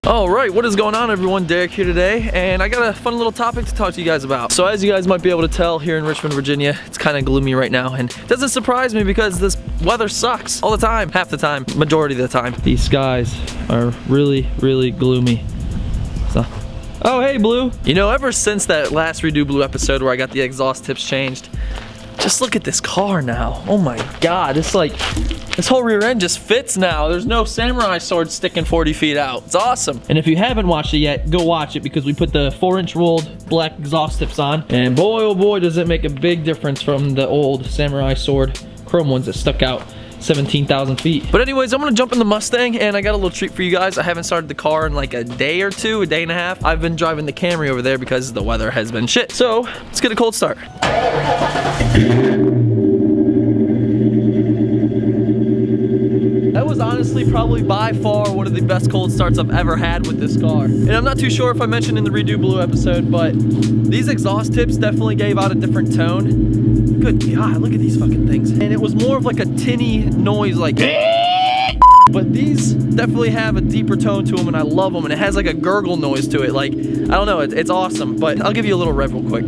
All right, what is going on, everyone? Derek here today, and I got a fun little topic to talk to you guys about. So as you guys might be able to tell, here in Richmond, Virginia, it's kind of gloomy right now, and it doesn't surprise me because this weather sucks all the time, half the time, majority of the time. These skies are really, really gloomy. So, oh, hey, Blue. You know, ever since that last Redo Blue episode where I got the exhaust tips changed, just look at this car now. Oh my God, it's like, this whole rear end just fits now. There's no samurai sword sticking 40 feet out. It's awesome. And if you haven't watched it yet, go watch it because we put the 4-inch rolled black exhaust tips on. And boy, oh boy, does it make a big difference from the old samurai sword chrome ones that stuck out 17,000 feet. But anyways, I'm gonna jump in the Mustang, and I got a little treat for you guys. I haven't started the car in like a day or two, a day and a half. I've been driving the Camry over there because the weather has been shit. So let's get a cold start. That was honestly probably by far one of the best cold starts I've ever had with this car. And I'm not too sure if I mentioned in the Redo Blue episode, but these exhaust tips definitely gave out a different tone. Good God, look at these fucking things. And it was more of like a tinny noise, like but these definitely have a deeper tone to them, and I love them, and it has like a gurgle noise to it. Like, I don't know, it's awesome. But I'll give you a little rev real quick.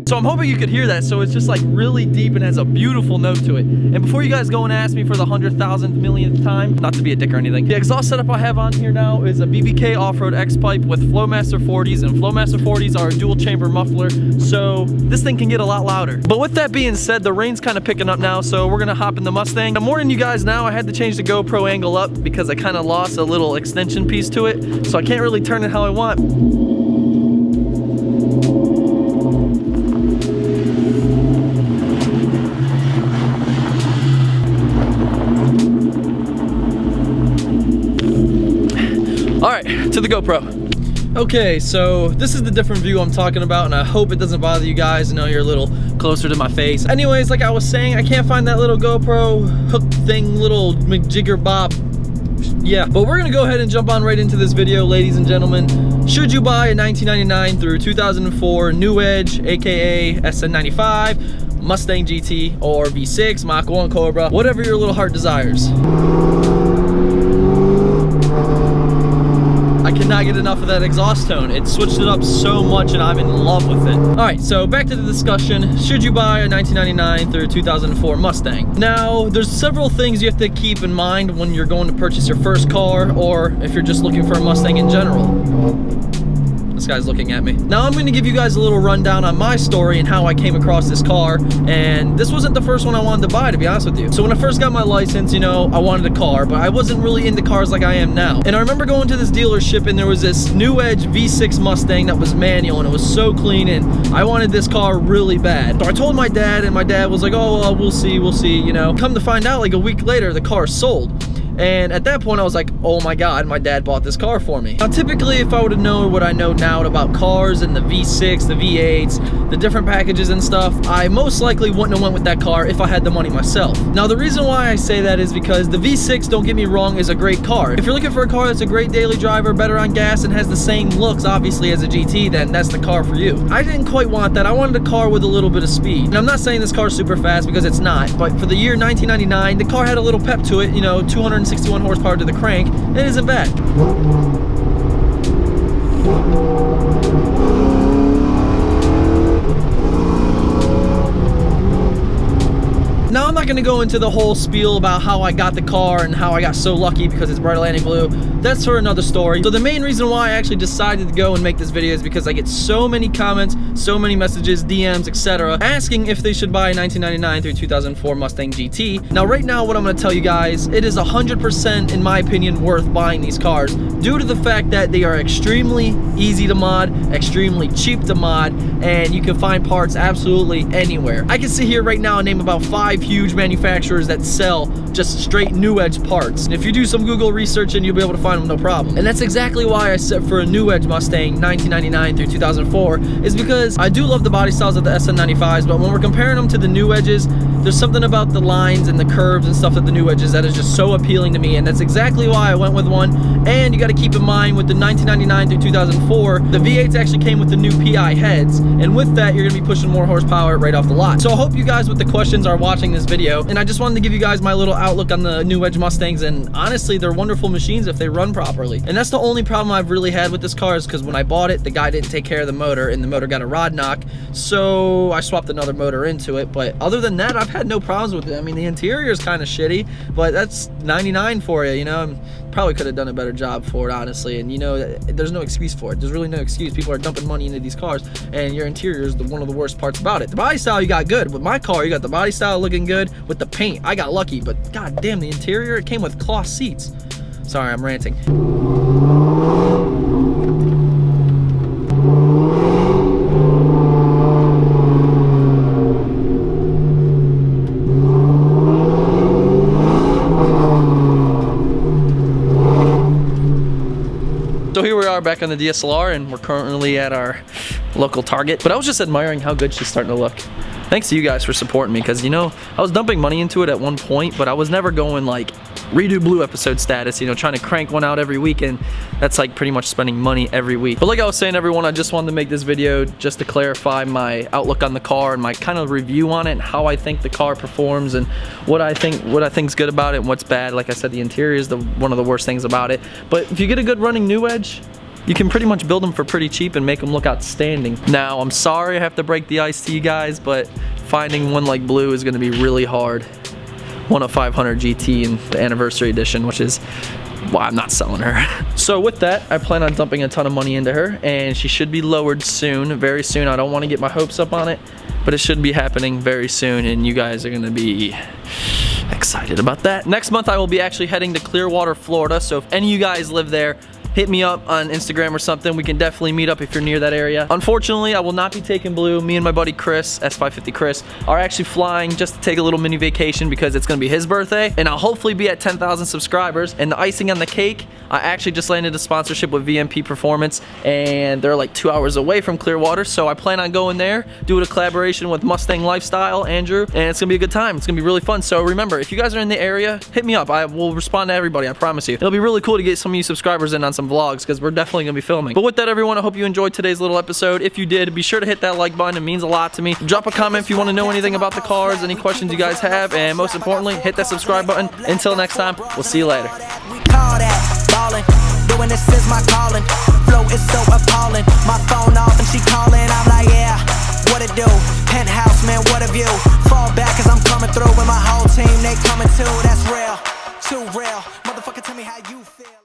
So I'm hoping you could hear that. So it's just like really deep and has a beautiful note to it. And before you guys go and ask me for the 100,000th millionth time, not to be a dick or anything, the exhaust setup I have on here now is a BBK off-road X pipe with Flowmaster 40s, and Flowmaster 40s are a dual chamber muffler, so this thing can get a lot louder. But with that being said, the rain's kind of picking up now, so we're gonna hop in the Mustang. I'm warning you guys now, I had to change the GoPro angle up because I kind of lost a little extension piece to it, so I can't really turn it how I want. All right, to the GoPro. Okay, so this is the different view I'm talking about, and I hope it doesn't bother you guys. I know you're a little closer to my face. Anyways, like I was saying, I can't find that little GoPro hook thing, little McJigger Bob. Yeah, but we're gonna go ahead and jump on right into this video, ladies and gentlemen. Should you buy a 1999 through 2004 New Edge, aka SN95, Mustang GT, or V6, Mach 1 Cobra, whatever your little heart desires. I cannot get enough of that exhaust tone. It switched it up so much and I'm in love with it. All right, so back to the discussion. Should you buy a 1999 through 2004 Mustang? Now, there's several things you have to keep in mind when you're going to purchase your first car, or if you're just looking for a Mustang in general. This guy's looking at me. Now I'm going to give you guys a little rundown on my story and how I came across this car. And this wasn't the first one I wanted to buy, to be honest with you. So when I first got my license, you know, I wanted a car, but I wasn't really into cars like I am now. And I remember going to this dealership, and there was this New Edge V6 Mustang that was manual, and it was so clean, and I wanted this car really bad. So I told my dad, and my dad was like, oh, well, we'll see, you know. Come to find out, like a week later, the car sold. And at that point I was like, oh my God, my dad bought this car for me. Now typically, if I would have known what I know now about cars and the V6, the V8s, the different packages and stuff, I most likely wouldn't have went with that car if I had the money myself. Now the reason why I say that is because the V6, don't get me wrong, is a great car. If you're looking for a car that's a great daily driver, better on gas, and has the same looks obviously as a GT, then that's the car for you. I didn't quite want that. I wanted a car with a little bit of speed. And I'm not saying this car's super fast, because it's not, but for the year 1999, the car had a little pep to it, you know, 261 horsepower to the crank. It isn't bad. Now, I'm not going to go into the whole spiel about how I got the car and how I got so lucky because it's bright Atlantic blue. That's for another story. So the main reason why I actually decided to go and make this video is because I get so many comments, so many messages, DMs, etc. asking if they should buy a 1999 through 2004 Mustang GT. Now, right now, what I'm going to tell you guys, it is 100%, in my opinion, worth buying these cars due to the fact that they are extremely easy to mod, extremely cheap to mod, and you can find parts absolutely anywhere. I can sit here right now and name about 5 huge manufacturers that sell just straight New Edge parts. And if you do some Google research, and you'll be able to find them no problem. And that's exactly why I set for a New Edge Mustang 1999 through 2004, is because I do love the body styles of the SN95s, but when we're comparing them to the New Edges, there's something about the lines and the curves and stuff that the new wedges that is just so appealing to me, and that's exactly why I went with one. And you got to keep in mind with the 1999 through 2004, the V8s actually came with the new PI heads, and with that you're gonna be pushing more horsepower right off the lot. So I hope you guys with the questions are watching this video, and I just wanted to give you guys my little outlook on the new wedge Mustangs, and honestly they're wonderful machines if they run properly. And that's the only problem I've really had with this car, is because when I bought it, the guy didn't take care of the motor, and the motor got a rod knock, so I swapped another motor into it. But other than that, I've had no problems with it. I mean, the interior is kind of shitty, but that's 99 for you, you know. Probably could have done a better job for it, honestly, and you know, there's no excuse for it. There's really no excuse. People are dumping money into these cars, and your interior is one of the worst parts about it. The body style you got good. With my car, you got the body style looking good. With the paint, I got lucky, but god damn, the interior, it came with cloth seats. Sorry, I'm ranting. So here we are back on the DSLR, and we're currently at our local Target. But I was just admiring how good she's starting to look. Thanks to you guys for supporting me, because you know, I was dumping money into it at one point, but I was never going like redo blue episode status, you know, trying to crank one out every week, and that's like pretty much spending money every week. But like I was saying, everyone, I just wanted to make this video just to clarify my outlook on the car and my kind of review on it, and how I think the car performs, and what I think's good about it and what's bad. Like I said, the interior is one of the worst things about it, but if you get a good running new wedge, you can pretty much build them for pretty cheap and make them look outstanding. Now, I'm sorry I have to break the ice to you guys, but finding one like blue is gonna be really hard. One of 500 GT in the anniversary edition, which is why I'm not selling her. So with that, I plan on dumping a ton of money into her, and she should be lowered soon, very soon. I don't want to get my hopes up on it, but it should be happening very soon, and you guys are gonna be excited about that. Next month, I will be actually heading to Clearwater, Florida, so if any of you guys live there, hit me up on Instagram or something. We can definitely meet up if you're near that area. Unfortunately, I will not be taking blue. Me and my buddy Chris, S550 Chris, are actually flying just to take a little mini vacation because it's gonna be his birthday, and I'll hopefully be at 10,000 subscribers. And the icing on the cake, I actually just landed a sponsorship with VMP Performance, and they're like 2 hours away from Clearwater, so I plan on going there, doing a collaboration with Mustang Lifestyle, Andrew, and it's gonna be a good time. It's gonna be really fun. So remember, if you guys are in the area, hit me up. I will respond to everybody, I promise you. It'll be really cool to get some of you subscribers in on some vlogs, because we're definitely gonna be filming. But with that, everyone, I hope you enjoyed today's little episode. If you did, be sure to hit that like button. It means a lot to me. Drop a comment if you want to know anything about the cars, any questions you guys have, and most importantly, hit that subscribe button. Until next time, we'll see you later. Doing this is my calling. Flow is so appalling. My phone off and she calling. I'm like, yeah, what it do? Penthouse, man, what a view. Fall back cause I'm coming through with my whole team. They coming too, that's real, too real.